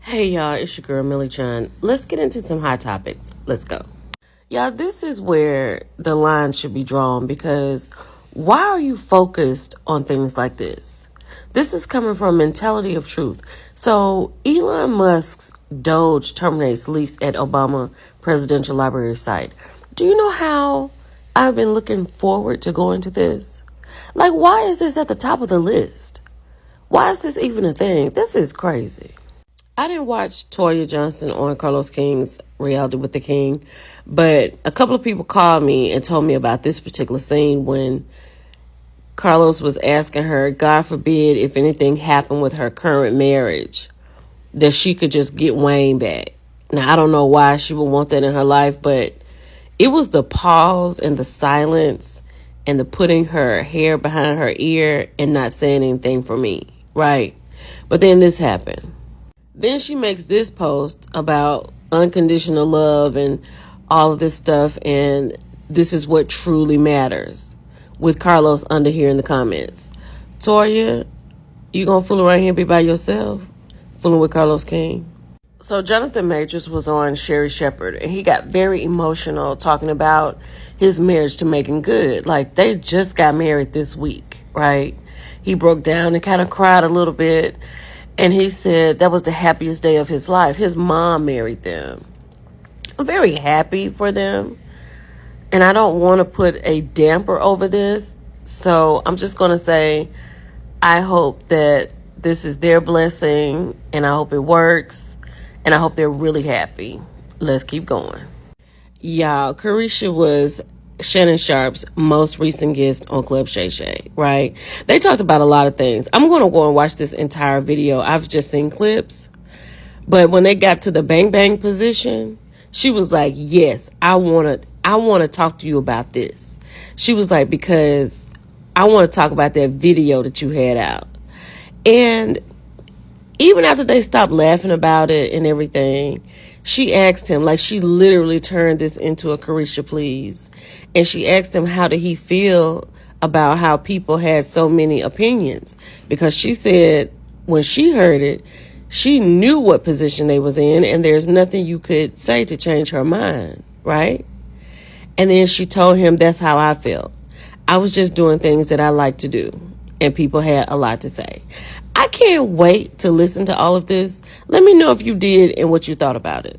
Hey y'all, it's your girl Millie Chan. Let's get into some hot topics. Let's go. Y'all, this is where the line should be drawn because why are you focused on things like this? This is coming from mentality of truth. So Elon Musk's Doge terminates lease at Obama Presidential Library site. Do you know how I've been looking forward to going to this? Like, why is this at the top of the list? Why is this even a thing? This is crazy. I didn't watch Toya Johnson on Carlos King's Reality with the King, but a couple of people called me and told me about this particular scene when Carlos was asking her, God forbid, if anything happened with her current marriage, that she could just get Wayne back. Now, I don't know why she would want that in her life, but it was the pause and the silence and the putting her hair behind her ear and not saying anything for me, right? But then this happened. Then she makes this post about unconditional love and all of this stuff, and this is what truly matters. With Carlos under here in the comments. Toya, you gonna fool around here and be by yourself? Fooling with Carlos King? So Jonathan Majors was on Sherry Shepherd, and he got very emotional talking about his marriage to Megan Good. Like, they just got married this week, right? He broke down and kind of cried a little bit. And he said that was the happiest day of his life. His mom married them. I'm very happy for them. And I don't want to put a damper over this. So I'm just going to say, I hope that this is their blessing. And I hope it works. And I hope they're really happy. Let's keep going. Y'all, Carisha was Shannon Sharp's most recent guest on Club Shay Shay, right? They talked about a lot of things. I'm going to go and watch this entire video. I've just seen clips. But when they got to the bang bang position, she was like, yes, I want to talk to you about this. She was like, because I want to talk about that video that you had out. And even after they stopped laughing about it and everything, she asked him, like, she literally turned this into a Carisha Please. And she asked him, how did he feel about how people had so many opinions? Because she said when she heard it, she knew what position they was in, and there's nothing you could say to change her mind, right? And then she told him, that's how I felt. I was just doing things that I like to do, and people had a lot to say. I can't wait to listen to all of this. Let me know if you did and what you thought about it.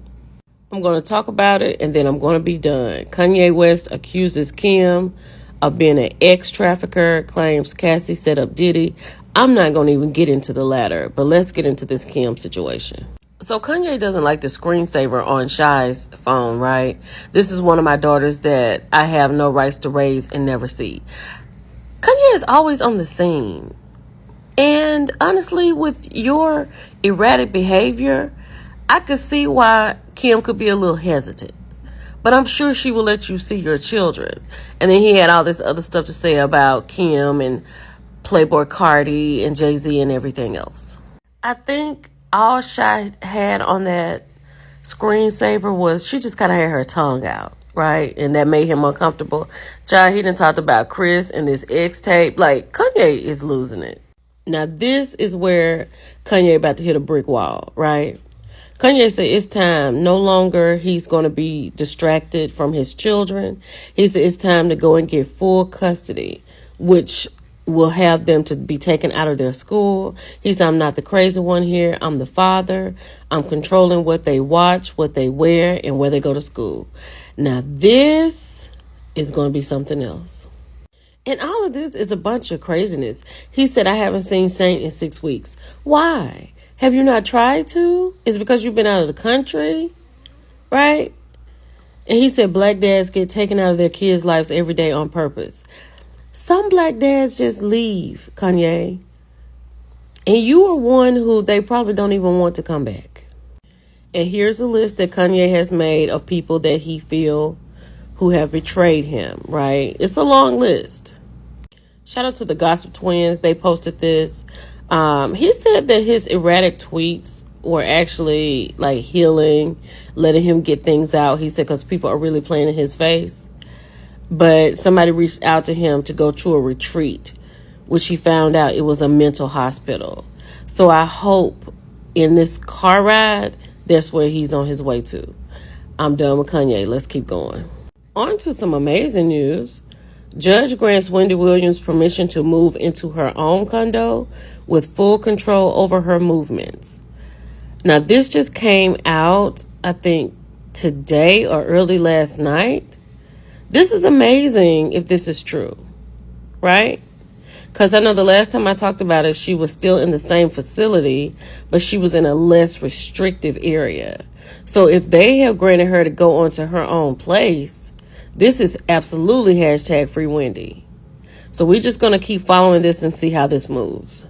I'm going to talk about it, and then I'm going to be done. Kanye West accuses Kim of being an ex-trafficker, claims Cassie set up Diddy. I'm not going to even get into the latter, but let's get into this Kim situation. So Kanye doesn't like the screensaver on Shy's phone, right? This is one of my daughters that I have no rights to raise and never see. Kanye is always on the scene. And honestly, with your erratic behavior, I could see why Kim could be a little hesitant. But I'm sure she will let you see your children. And then he had all this other stuff to say about Kim and Playboy Cardi and Jay-Z and everything else. I think all Shy had on that screensaver was she just kind of had her tongue out, right? And that made him uncomfortable. Child, he done talked about Chris and this X tape. Like, Kanye is losing it. Now, this is where Kanye about to hit a brick wall, right? Kanye said it's time. No longer he's going to be distracted from his children. He said it's time to go and get full custody, which will have them to be taken out of their school. He said, I'm not the crazy one here. I'm the father. I'm controlling what they watch, what they wear, and where they go to school. Now, this is going to be something else. And all of this is a bunch of craziness. He said, I haven't seen Saint in 6 weeks. Why? Have you not tried to? Is it because you've been out of the country? Right? And he said black dads get taken out of their kids' lives every day on purpose. Some black dads just leave, Kanye. And you are one who they probably don't even want to come back. And here's a list that Kanye has made of people that he feel who have betrayed him, right? It's a long list. Shout out to the Gossip Twins. They posted this. He said that his erratic tweets were actually like healing, letting him get things out. He said because people are really playing in his face. But somebody reached out to him to go to a retreat, which he found out it was a mental hospital. So I hope in this car ride, that's where he's on his way to. I'm done with Kanye. Let's keep going. On to some amazing news. Judge grants Wendy Williams permission to move into her own condo with full control over her movements. Now, this just came out, I think, today or early last night. This is amazing if this is true, right? Because I know the last time I talked about it, she was still in the same facility, but she was in a less restrictive area. So if they have granted her to go onto her own place, this is absolutely hashtag free Wendy. So we're just going to keep following this and see how this moves.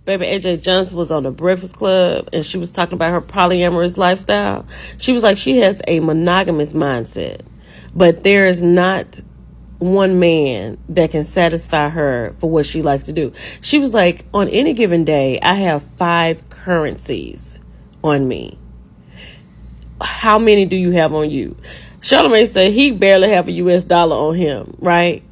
Baby AJ Johnson was on the Breakfast Club and she was talking about her polyamorous lifestyle. She was like, she has a monogamous mindset, but there is not one man that can satisfy her for what she likes to do. She was like, on any given day, I have 5 currencies on me. How many do you have on you? Charlamagne said he barely have a US dollar on him, right?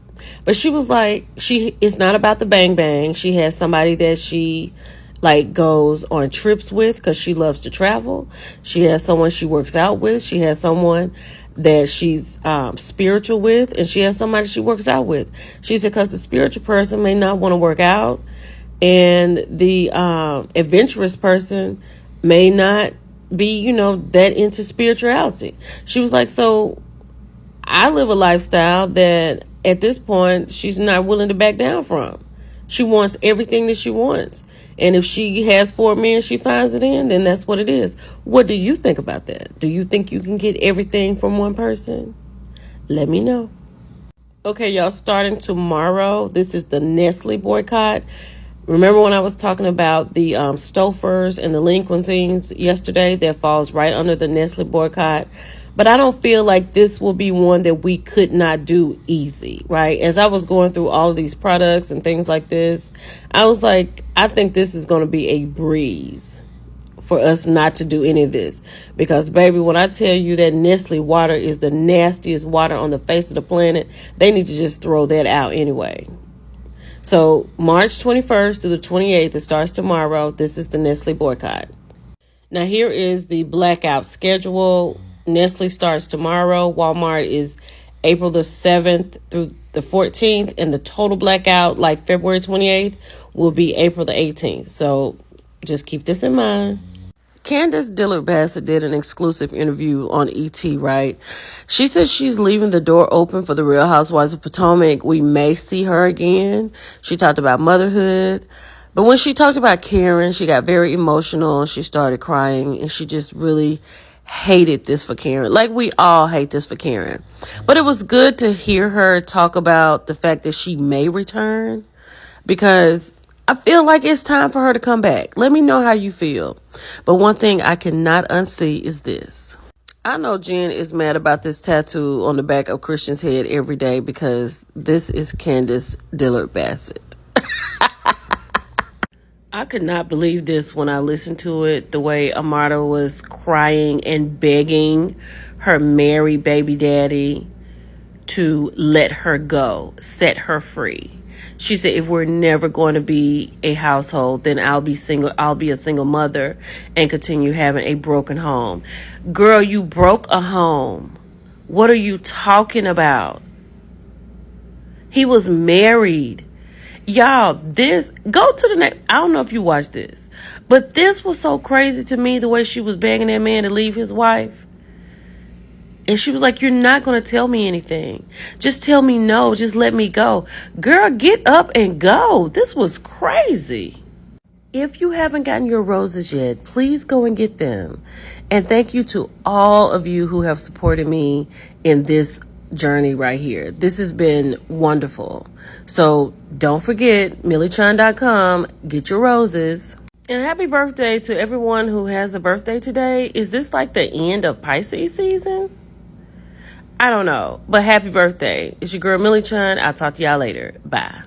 But she was like, it's not about the bang bang. She has somebody that she like goes on trips with because she loves to travel. She has someone she works out with. She has someone that she's spiritual with, and she has somebody she works out with. She said because the spiritual person may not want to work out, and the adventurous person may not be, that into spirituality. She was like, so I live a lifestyle that at this point she's not willing to back down from. She wants everything that she wants. And if she has 4 men she finds it in, then that's what it is. What do you think about that? Do you think you can get everything from one person? Let me know. Okay, y'all, starting tomorrow, this is the Nestle boycott. Remember when I was talking about the Stofers and the Lincolnsons yesterday? That falls right under the Nestle boycott. But I don't feel like this will be one that we could not do easy, right? As I was going through all of these products and things like this, I was like, I think this is going to be a breeze for us not to do any of this. Because, baby, when I tell you that Nestle water is the nastiest water on the face of the planet, they need to just throw that out anyway. So, March 21st through the 28th, it starts tomorrow. This is the Nestle boycott. Now, here is the blackout schedule. Nestle starts tomorrow. Walmart is April the 7th through the 14th. And the total blackout, like February 28th, will be April the 18th. So just keep this in mind. Candace Dillard Bassett did an exclusive interview on ET, right? She says she's leaving the door open for the Real Housewives of Potomac. We may see her again. She talked about motherhood. But when she talked about Karen, she got very emotional. She started crying, and she just really hated this for Karen. Like, we all hate this for Karen. But it was good to hear her talk about the fact that she may return, because I feel like it's time for her to come back. Let me know how you feel. But one thing I cannot unsee is this. I know Jen is mad about this tattoo on the back of Christian's head every day because this is Candace Dillard Bassett. I could not believe this when I listened to it, the way Amara was crying and begging her married baby daddy to let her go, set her free. She said, if we're never going to be a household, then I'll be single. I'll be a single mother and continue having a broken home. Girl, you broke a home. What are you talking about? He was married. Y'all, go to the next. I don't know if you watched this, but this was so crazy to me, the way she was begging that man to leave his wife. And she was like, you're not going to tell me anything. Just tell me no. Just let me go. Girl, get up and go. This was crazy. If you haven't gotten your roses yet, please go and get them. And thank you to all of you who have supported me in this journey right here. This has been wonderful. So don't forget, MillieChan.com. Get your roses. And happy birthday to everyone who has a birthday today. Is this like the end of Pisces season? I don't know. But happy birthday. It's your girl, Millie Chan. I'll talk to y'all later. Bye.